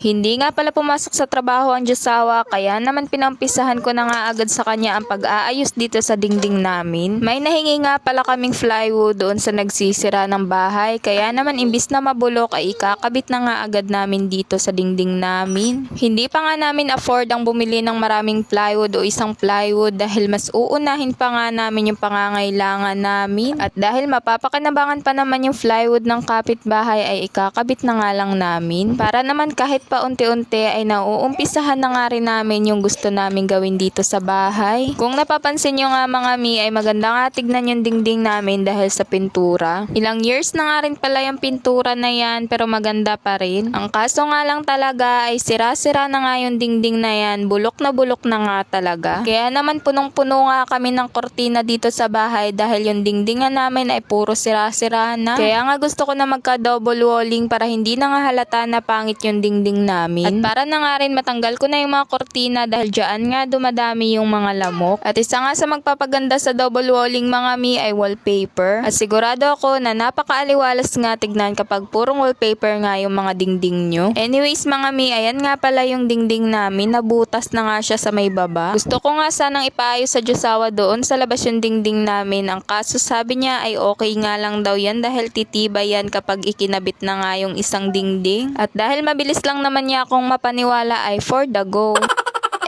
Hindi nga pala pumasok sa trabaho ang Diyosawa, kaya naman pinampisahan ko na nga agad sa kanya ang pag-aayos dito sa dingding namin. May nahingi nga pala kaming plywood doon sa nagsisira ng bahay, kaya naman imbis na mabulok ay ikakabit na nga agad namin dito sa dingding namin. Hindi pa nga namin afford ang bumili ng maraming plywood o isang plywood dahil mas uunahin pa nga namin yung pangangailangan namin. At dahil mapapakinabangan pa naman yung plywood ng kapitbahay ay ikakabit na nga lang namin. Para naman kahit pa unti-unti ay nauumpisahan na nga rin namin yung gusto namin gawin dito sa bahay. Kung napapansin nyo nga mga mi ay maganda nga tignan yung dingding namin dahil sa pintura. Ilang years na nga rin pala yung pintura na yan pero maganda pa rin. Ang kaso nga lang talaga ay sira-sira na nga yung dingding na yan. Bulok na nga talaga. Kaya naman punong-puno nga kami ng kortina dito sa bahay dahil yung dingdingan namin ay puro sira-sira na. Kaya nga gusto ko na magka-double walling para hindi na nga halata na pangit yung dingding namin. At para na nga rin matanggal ko na yung mga kortina dahil dyan nga dumadami yung mga lamok. At isa nga sa magpapaganda sa double walling mga mi ay wallpaper. At sigurado ako na napakaaliwalas nga tignan kapag purong wallpaper nga yung mga dingding nyo. Anyways mga mi, ayan nga pala yung dingding namin. Nabutas na nga siya sa may baba. Gusto ko nga sanang ipaayos sa Diyosawa doon sa labas yung dingding namin. Ang kaso sabi niya ay okay nga lang daw yan dahil titibay yan kapag ikinabit na nga yung isang dingding. At dahil mabilis lang naman niya akong mapaniwala ay for the go.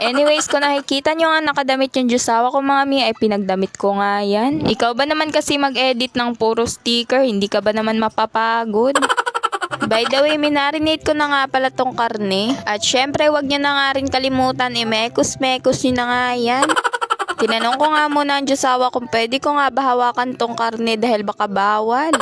Anyways, kung nakikita nyo nga nakadamit yung Diyosawa ko mga mi, ay pinagdamit ko nga yan. Ikaw ba naman kasi mag-edit ng puro sticker? Hindi ka ba naman mapapagod? By the way, minarinate ko na nga pala tong karne. At syempre, wag nyo na nga rin kalimutan, mekos-mekos nyo na nga yan. Tinanong ko nga muna ang Diyosawa kung pwede ko nga bahawakan tong karne dahil baka bawal.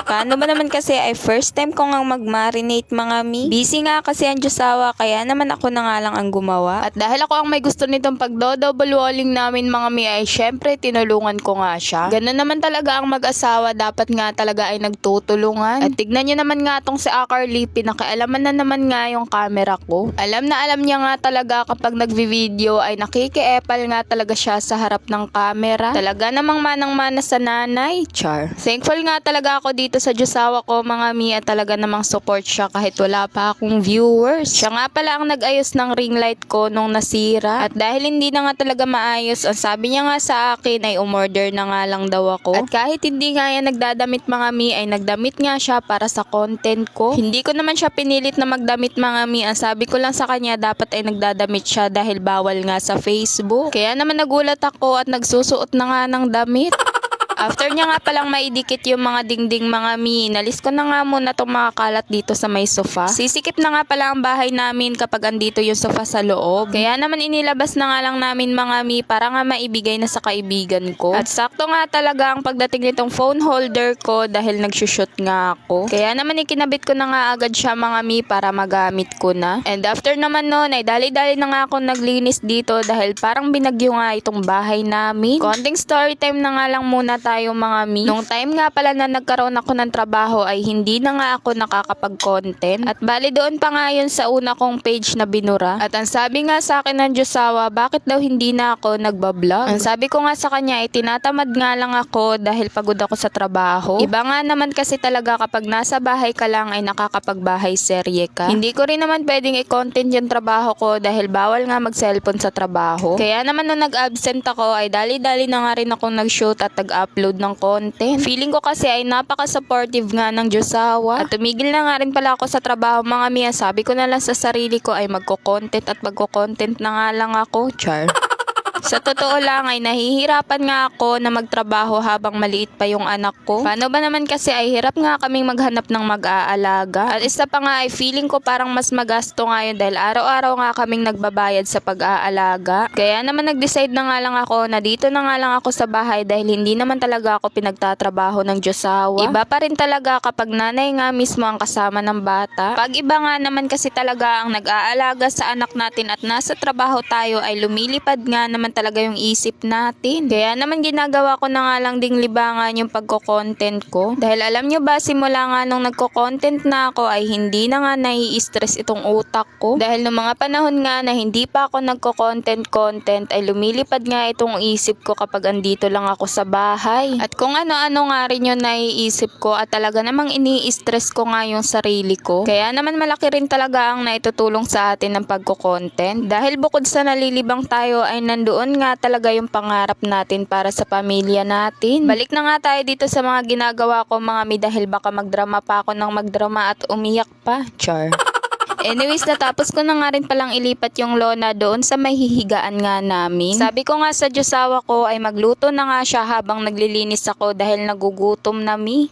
Paano ba naman kasi ay first time ko nga mag-marinate mga mi. Busy nga kasi ang Diyosawa kaya naman ako na nga lang ang gumawa. At dahil ako ang may gusto nitong pagdo-double walling namin mga mi ay syempre tinulungan ko nga siya. Ganun naman talaga ang mag-asawa, dapat nga talaga ay nagtutulungan. At tignan nyo naman nga tong si Akarly, pinakaalaman na naman nga yung camera ko. Alam na alam niya nga talaga kapag nagvi-video ay nakikiepal nga talaga siya sa harap ng camera. Talaga namang manang-mana sa nanay, char. Thankful nga talaga ako dito sa Diyosawa ko mga mi at talaga namang support siya kahit wala pa akong viewers. Siya nga pala ang nag-ayos ng ring light ko nung nasira. At dahil hindi na nga talaga maayos, ang sabi niya nga sa akin ay umorder na nga lang daw ako. At kahit hindi nga yan nagdadamit mga mi ay nagdamit nga siya para sa content ko. Hindi ko naman siya pinilit na magdamit mga mi. Ang sabi ko lang sa kanya dapat ay nagdadamit siya dahil bawal nga sa Facebook. Kaya naman nagulat ako at nagsusuot na nga ng damit. After niya nga palang maidikit yung mga dingding mga mi, inalis ko na nga muna itong mga kalat dito sa may sofa. Sisikip na nga pala ang bahay namin kapag andito yung sofa sa loob. Kaya naman inilabas na nga lang namin mga mi para nga maibigay na sa kaibigan ko. At sakto nga talaga ang pagdating nitong phone holder ko dahil nagsushoot nga ako. Kaya naman ikinabit ko na nga agad siya mga mi para magamit ko na. And after naman nun ay dali-dali na nga ako naglinis dito dahil parang binagyo nga itong bahay namin. Konting story time na nga lang muna tayo mga mi. Nung time nga pala na nagkaroon ako ng trabaho ay hindi na nga ako nakakapag-content. At bali doon pa nga yun sa una kong page na binura. At ang sabi nga sa akin ng Diyosawa, bakit daw hindi na ako nagbablog? Ang sabi ko nga sa kanya ay tinatamad nga lang ako dahil pagod ako sa trabaho. Iba nga naman kasi talaga kapag nasa bahay ka lang ay nakakapagbahay serye ka. Hindi ko rin naman pwedeng i-content yung trabaho ko dahil bawal nga mag-cellphone sa trabaho. Kaya naman nung nag-absent ako ay dali-dali na nga rin akong nag-shoot at nag-upload ng content. Feeling ko kasi ay napaka-supportive nga ng Diyosawa. At tumigil na nga rin pala ako sa trabaho mga miya. Sabi ko na lang sa sarili ko ay magko-content at magko-content na nga lang ako. Char. Sa totoo lang ay nahihirapan nga ako na magtrabaho habang maliit pa yung anak ko. Paano ba naman kasi ay hirap nga kaming maghanap ng mag-aalaga. At isa pa nga ay feeling ko parang mas magasto nga yun dahil araw-araw nga kaming nagbabayad sa pag-aalaga. Kaya naman nag-decide na nga lang ako na dito na nga lang ako sa bahay dahil hindi naman talaga ako pinagtatrabaho ng Diyosawa. Iba pa rin talaga kapag nanay nga mismo ang kasama ng bata. Pag iba nga naman kasi talaga ang nag-aalaga sa anak natin at nasa trabaho tayo ay lumilipad nga naman talaga yung isip natin. Kaya naman ginagawa ko na nga lang ding libangan yung pagko-content ko. Dahil alam nyo ba, simula nga nung nagko-content na ako ay hindi na nga nai-stress itong utak ko. Dahil nung mga panahon nga na hindi pa ako nagko-content ay lumilipad nga itong isip ko kapag andito lang ako sa bahay. At kung ano-ano nga rin yung naiisip ko at talaga namang ini-stress ko nga yung sarili ko. Kaya naman malaki rin talaga ang naitutulong sa atin ng pagko-content. Dahil bukod sa nalilibang tayo ay nandoon nga talaga yung pangarap natin para sa pamilya natin. Balik na nga tayo dito sa mga ginagawa ko mga mi dahil baka magdrama pa ako ng magdrama at umiyak pa. Char. Anyways, natapos ko na nga rin palang ilipat yung lona doon sa may hihigaan nga namin. Sabi ko nga sa Diyosawa ko ay magluto na nga siya habang naglilinis ako dahil nagugutom na mi.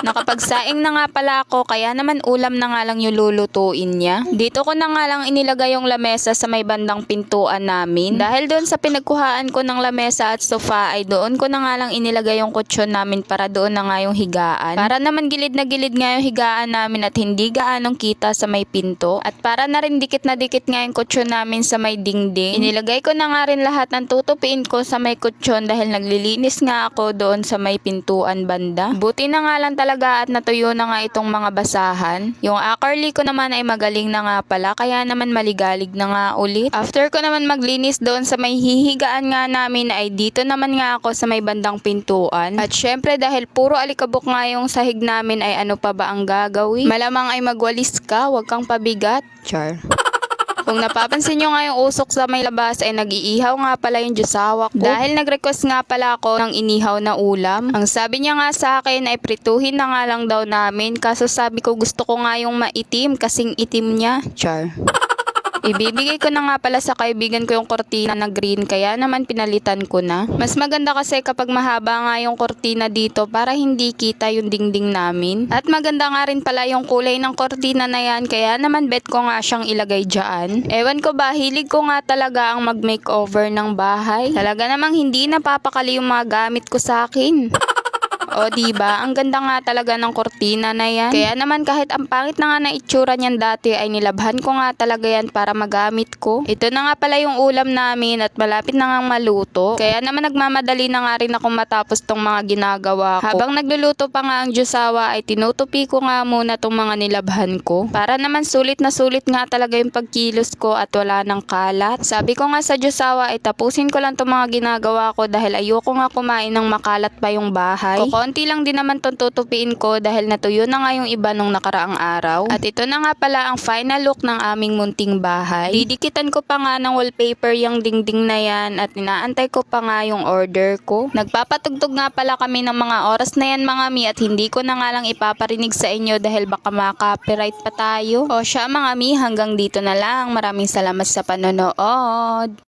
Nakapagsaing na nga pala ako kaya naman ulam na nga lang yung lulutuin niya. Dito ko na nga lang inilagay yung lamesa sa may bandang pintuan namin. Dahil doon sa pinagkuhaan ko ng lamesa at sofa ay doon ko na nga lang inilagay yung kutsyon namin para doon na nga yung higaan. Para naman gilid na gilid nga yung higaan namin at hindi gaanong kita sa may pinto. At para na rin dikit na dikit nga yung kutsyon namin sa may dingding. Inilagay ko na nga rin lahat ng tutupiin ko sa may kutsyon dahil naglilinis nga ako doon sa may pintuan banda. Buti na nga lang talaga at natuyo na nga itong mga basahan. Yung acrylic ko naman ay magaling na nga pala kaya naman maligalig na nga ulit. After ko naman maglinis doon sa may hihigaan nga namin ay dito naman nga ako sa may bandang pintuan. At syempre dahil puro alikabok nga yung sahig namin ay ano pa ba ang gagawin? Malamang ay magwalis ka, wag kang pabigat. Char. Kung napapansin nyo nga yung usok sa may labas ay nag-iihaw nga pala yung Diyosawa ko. Dahil nag-request nga pala ako ng inihaw na ulam. Ang sabi niya nga sa akin ay prituhin na nga lang daw namin. Kaso sabi ko gusto ko nga yung maitim kasing itim niya. Char. Ibibigay ko na nga pala sa kaibigan ko yung kortina na green kaya naman pinalitan ko na. Mas maganda kasi kapag mahaba nga yung kortina dito para hindi kita yung dingding namin. At maganda nga rin pala yung kulay ng kortina na yan kaya naman bet ko nga siyang ilagay dyan. Ewan ko ba, hilig ko nga talaga ang mag-makeover ng bahay. Talaga namang hindi napapakali yung mga gamit ko sa akin. O diba, ang ganda nga talaga ng kortina na yan. Kaya naman kahit ang pangit na nga na itsura niyan dati ay nilabhan ko nga talaga yan para magamit ko. Ito na nga pala yung ulam namin at malapit na nga maluto. Kaya naman nagmamadali na nga rin akong matapos tong mga ginagawa ko. Habang nagluluto pa nga ang Diyosawa ay tinutupi ko nga muna tong mga nilabhan ko. Para naman sulit na sulit nga talaga yung pagkilos ko at wala ng kalat. Sabi ko nga sa Diyosawa ay tapusin ko lang tong mga ginagawa ko dahil ayoko nga kumain ng makalat pa yung bahay. Konti lang din naman tong tutupiin ko dahil natuyo na nga yung iba nung nakaraang araw. At ito na nga pala ang final look ng aming munting bahay. Didikitan ko pa nga ng wallpaper yung dingding na yan at inaantay ko pa nga yung order ko. Nagpapatugtog nga pala kami ng mga oras na yan mga mi at hindi ko na nga lang ipaparinig sa inyo dahil baka ma-copyright pa tayo. O siya mga mi, hanggang dito na lang. Maraming salamat sa panonood.